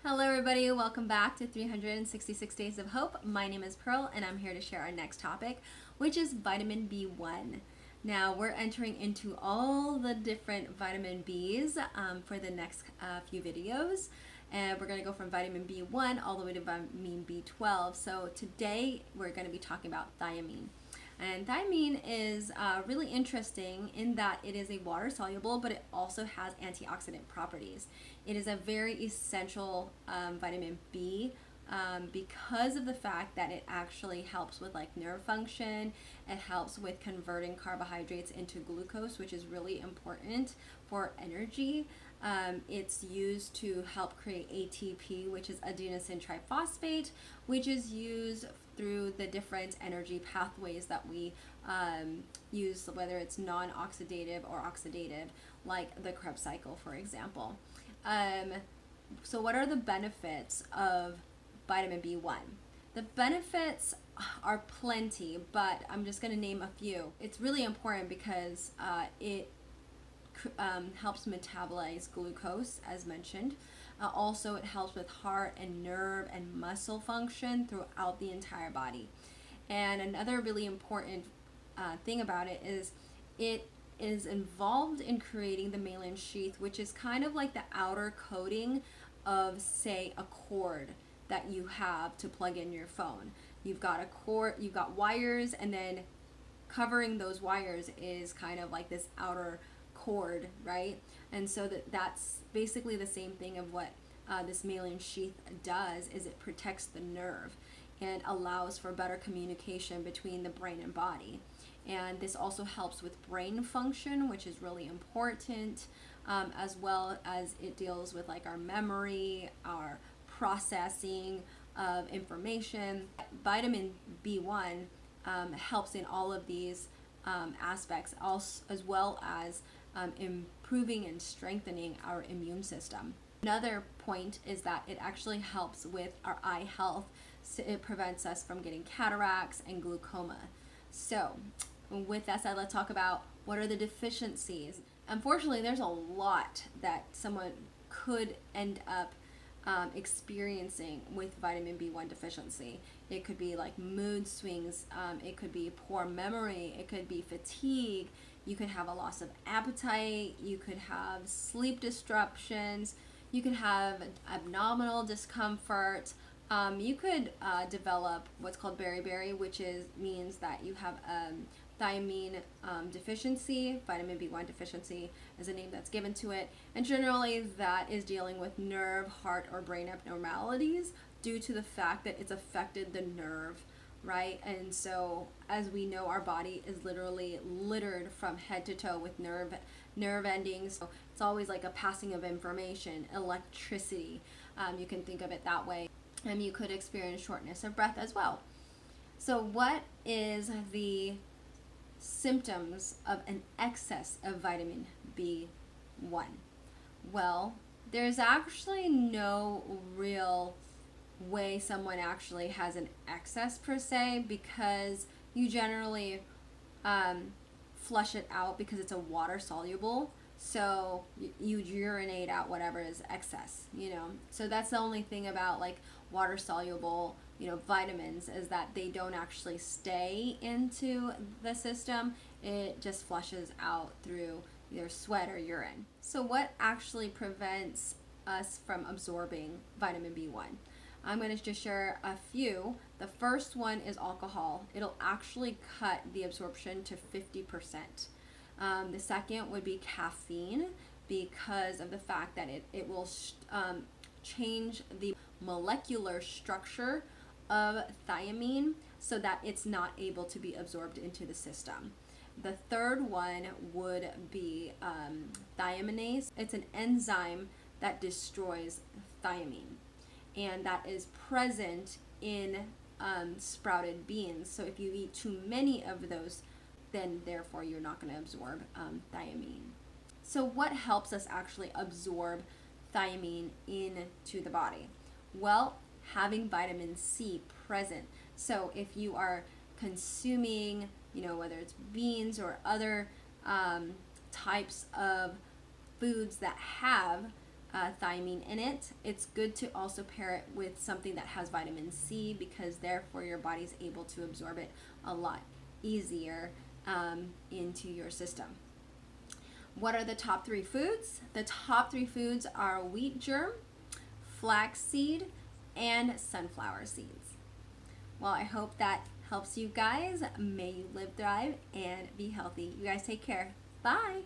Hello everybody, welcome back to 366 Days of Hope. My name is Pearl and I'm here to share our next topic, which is vitamin B1. Now we're entering into all the different vitamin Bs for the next few videos, and we're going to go from vitamin B1 all the way to vitamin B12. So today we're going to be talking about thiamine. And thiamine is really interesting in that it is a water soluble, but it also has antioxidant properties. It is a very essential vitamin B because of the fact that it actually helps with like nerve function. It helps with converting carbohydrates into glucose, which is really important for energy. It's used to help create ATP, which is adenosine triphosphate, which is used through the different energy pathways that we use, whether it's non-oxidative or oxidative, like the Krebs cycle, for example. So what are the benefits of vitamin B1? The benefits are plenty, but I'm just going to name a few. It's really important because it helps metabolize glucose, as mentioned. Also, it helps with heart and nerve and muscle function throughout the entire body. And another really important thing about it is involved in creating the myelin sheath, which is kind of like the outer coating of, say, a cord that you have to plug in your phone. You've got a cord, you've got wires, and then covering those wires is kind of like this outer cord, right? And so that's basically the same thing of what this myelin sheath does, is it protects the nerve and allows for better communication between the brain and body. And this also helps with brain function, which is really important, as well as it deals with like our memory, our processing of information. Vitamin B1 helps in all of these aspects, as well as improving and strengthening our immune system. Another point is that it actually helps with our eye health. So it prevents us from getting cataracts and glaucoma. So with that said, let's talk about what are the deficiencies. Unfortunately, there's a lot that someone could end up experiencing with vitamin B1 deficiency. It could be like mood swings, it could be poor memory, it could be fatigue, you could have a loss of appetite, you could have sleep disruptions, you could have abdominal discomfort, you could develop what's called beriberi, which means that you have thiamine deficiency. Vitamin B1 deficiency is a name that's given to it, and generally that is dealing with nerve, heart, or brain abnormalities due to the fact that it's affected the nerve, right? And so, as we know, our body is literally littered from head to toe with nerve endings. So it's always like a passing of information, electricity. You can think of it that way. And you could experience shortness of breath as well. So what is the symptoms of an excess of vitamin B1? Well, there's actually no real way someone actually has an excess per se, because you generally flush it out because it's a water soluble. So you urinate out whatever is excess, So that's the only thing about like water soluble, vitamins, is that they don't actually stay into the system. It just flushes out through either sweat or urine. So what actually prevents us from absorbing vitamin B1? I'm going to just share a few. The first one is alcohol. It'll actually cut the absorption to 50%. The second would be caffeine, because of the fact that it will change the molecular structure of thiamine so that it's not able to be absorbed into the system. The third one would be thiaminase. It's an enzyme that destroys thiamine, and that is present in sprouted beans. So if you eat too many of those, then therefore you're not going to absorb thiamine. So what helps us actually absorb thiamine into the body? Well, having vitamin C present. So if you are consuming, whether it's beans or other types of foods that have thiamine in it. It's good to also pair it with something that has vitamin C, because therefore your body's able to absorb it a lot easier into your system. What are the top 3 foods? The top 3 foods are wheat germ, flaxseed, and sunflower seeds. Well, I hope that helps you guys. May you live, thrive, and be healthy. You guys take care. Bye.